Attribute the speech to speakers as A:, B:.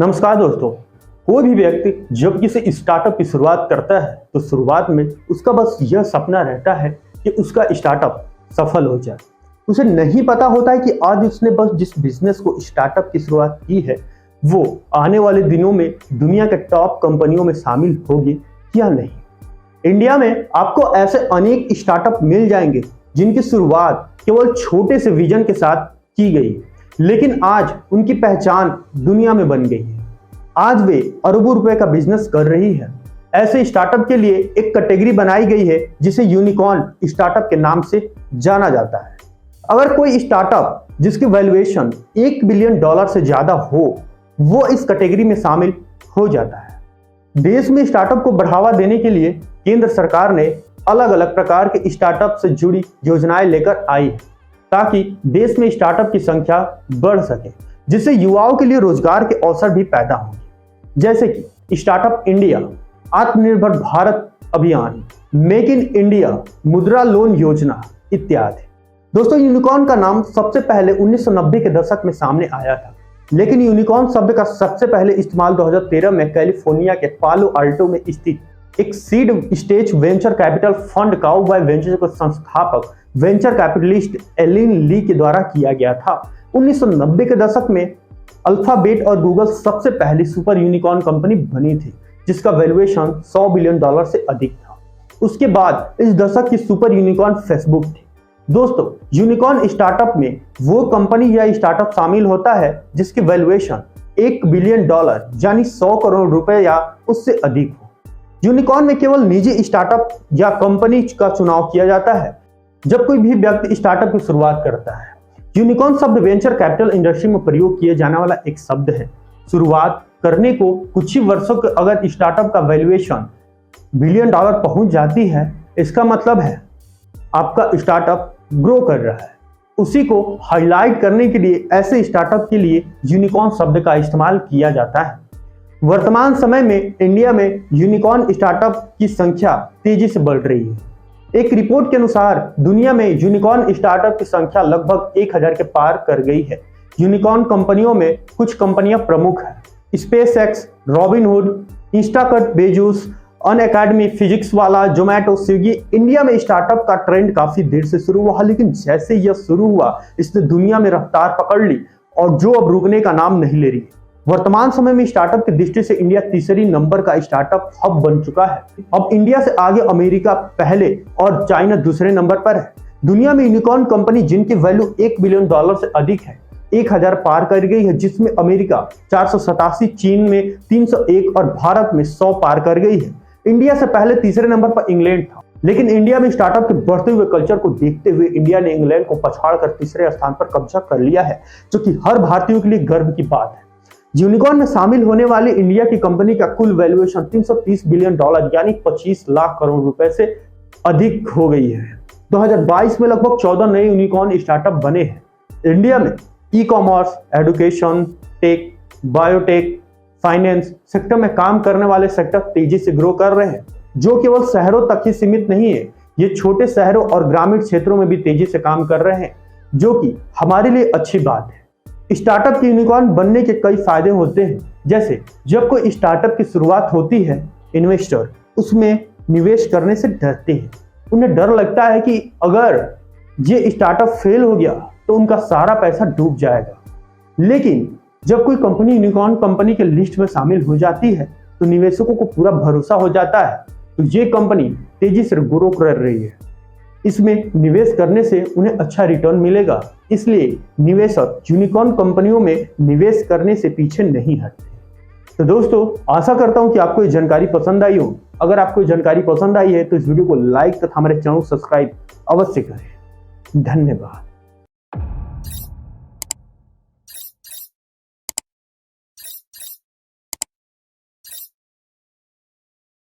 A: नमस्कार दोस्तों। कोई भी व्यक्ति जब किसी स्टार्टअप की शुरुआत करता है तो शुरुआत में उसका बस यह सपना रहता है कि उसका स्टार्टअप सफल हो जाए। उसे नहीं पता होता है कि आज उसने बस जिस बिजनेस को स्टार्टअप की शुरुआत की है वो आने वाले दिनों में दुनिया के टॉप कंपनियों में शामिल होगी या नहीं। इंडिया में आपको ऐसे अनेक स्टार्टअप मिल जाएंगे जिनकी शुरुआत केवल छोटे से विजन के साथ की गई, लेकिन आज उनकी पहचान दुनिया में बन गई है। आज वे अरबों रुपए का बिजनेस कर रही है। ऐसे स्टार्टअप के लिए एक कैटेगरी बनाई गई है जिसे यूनिकॉर्न स्टार्टअप के नाम से जाना जाता है। अगर कोई स्टार्टअप जिसकी वैल्यूएशन $1 बिलियन से ज्यादा हो वो इस कैटेगरी में शामिल हो जाता है। देश में स्टार्टअप को बढ़ावा देने के लिए केंद्र सरकार ने अलग अलग प्रकार के स्टार्टअप से जुड़ी योजनाएं लेकर आई है ताकि देश में स्टार्टअप की संख्या बढ़ सके, जिससे युवाओं के लिए रोजगार के अवसर भी पैदा होंगे, जैसे कि स्टार्टअप इंडिया, आत्मनिर्भर भारत अभियान, मेक इन इंडिया, मुद्रा लोन योजना इत्यादि। दोस्तों, यूनिकॉर्न का नाम सबसे पहले 1990 के दशक में सामने आया था, लेकिन यूनिकॉर्न शब्द का सबसे पहले इस्तेमाल 2013 में कैलिफोर्निया के पालो अल्टो में स्थित एक seed stage venture capital fund cowboy venture के संस्थापक वेंचर कैपिटलिस्ट एलिन ली के द्वारा किया गया था। 1990 के दशक में अल्फाबेट और गूगल सबसे पहली सुपर यूनिकॉर्न कंपनी बनी थी जिसका वैल्यूएशन $100 बिलियन से अधिक था। उसके बाद इस दशक की सुपर यूनिकॉर्न फेसबुक थी। दोस्तों, यूनिकॉर्न स्टार्टअप में वो कंपनी या स्टार्टअप शामिल होता है जिसकी वैल्यूएशन $1 बिलियन यानी 100 करोड़ रुपए या उससे अधिक हो। यूनिकॉर्न में केवल निजी स्टार्टअप या कंपनी का चुनाव किया जाता है जब कोई भी व्यक्ति स्टार्टअप की शुरुआत करता है। यूनिकॉर्न शब्द वेंचर कैपिटल इंडस्ट्री में प्रयोग किया जाने वाला एक शब्द है। शुरुआत करने को कुछ ही वर्षों के अगर स्टार्टअप का वैल्यूएशन $1 बिलियन पहुंच जाती है, इसका मतलब है आपका स्टार्टअप ग्रो कर रहा है। उसी को हाईलाइट करने के लिए ऐसे स्टार्टअप के लिए यूनिकॉर्न शब्द का इस्तेमाल किया जाता है। वर्तमान समय में इंडिया में यूनिकॉर्न स्टार्टअप की संख्या तेजी से बढ़ रही है। एक रिपोर्ट के अनुसार दुनिया में यूनिकॉर्न स्टार्टअप की संख्या लगभग 1000 के पार कर गई है। यूनिकॉर्न कंपनियों में कुछ कंपनियां प्रमुख हैं: स्पेसएक्स, रॉबिनहुड, इंस्टाकट, बेजूस, अनअकैडमी, फिजिक्स वाला, जोमैटो, स्विगी। इंडिया में स्टार्टअप का ट्रेंड काफी देर से शुरू हुआ, लेकिन जैसे यह शुरू हुआ इसने दुनिया में रफ्तार पकड़ ली और जो अब रुकने का नाम नहीं ले रही। वर्तमान समय में स्टार्टअप की दृष्टि से इंडिया तीसरी नंबर का स्टार्टअप हब बन चुका है। अब इंडिया से आगे अमेरिका पहले और चाइना दूसरे नंबर पर है। दुनिया में यूनिकॉर्न कंपनी जिनकी वैल्यू $1 बिलियन से अधिक है 1000 पार कर गई है, जिसमें अमेरिका 487, चीन में 301 और भारत में 100 पार कर गई है। इंडिया से पहले तीसरे नंबर पर इंग्लैंड था, लेकिन इंडिया में स्टार्टअप के बढ़ते हुए कल्चर को देखते हुए इंडिया ने इंग्लैंड को पछाड़कर तीसरे स्थान पर कब्जा कर लिया है, जो कि हर भारतीयों के लिए गर्व की बात है। यूनिकॉर्न में शामिल होने वाली इंडिया की कंपनी का कुल वैल्यूएशन $330 बिलियन यानी 25 लाख करोड़ रुपए से अधिक हो गई है। 2022 में लगभग 14 नए यूनिकॉर्न स्टार्टअप बने हैं। इंडिया में e commerce, education, tech, biotech, finance sector में काम करने वाले सेक्टर तेजी से ग्रो कर रहे हैं, जो केवल शहरों तक ही सीमित नहीं है। ये छोटे शहरों और ग्रामीण क्षेत्रों में भी तेजी से काम कर रहे हैं, जो कि हमारे लिए अच्छी बात है। स्टार्टअप के यूनिकॉर्न बनने के कई फायदे होते हैं, जैसे जब कोई स्टार्टअप की शुरुआत होती है, इन्वेस्टर उसमें निवेश करने से डरते हैं। उन्हें डर लगता है कि अगर ये स्टार्टअप फेल हो गया तो उनका सारा पैसा डूब जाएगा। लेकिन जब कोई कंपनी यूनिकॉर्न कंपनी के लिस्ट में शामिल हो जाती है तो निवेशकों को पूरा भरोसा हो जाता है तो ये कंपनी तेजी से ग्रो कर रही है। इसमें निवेश करने से उन्हें अच्छा रिटर्न मिलेगा, इसलिए निवेशक यूनिकॉर्न कंपनियों में निवेश करने से पीछे नहीं हटते। तो दोस्तों, आशा करता हूं कि आपको ये जानकारी पसंद आई हो। अगर आपको ये जानकारी पसंद आई है तो इस वीडियो को लाइक तथा हमारे चैनल को सब्सक्राइब अवश्य करें। धन्यवाद।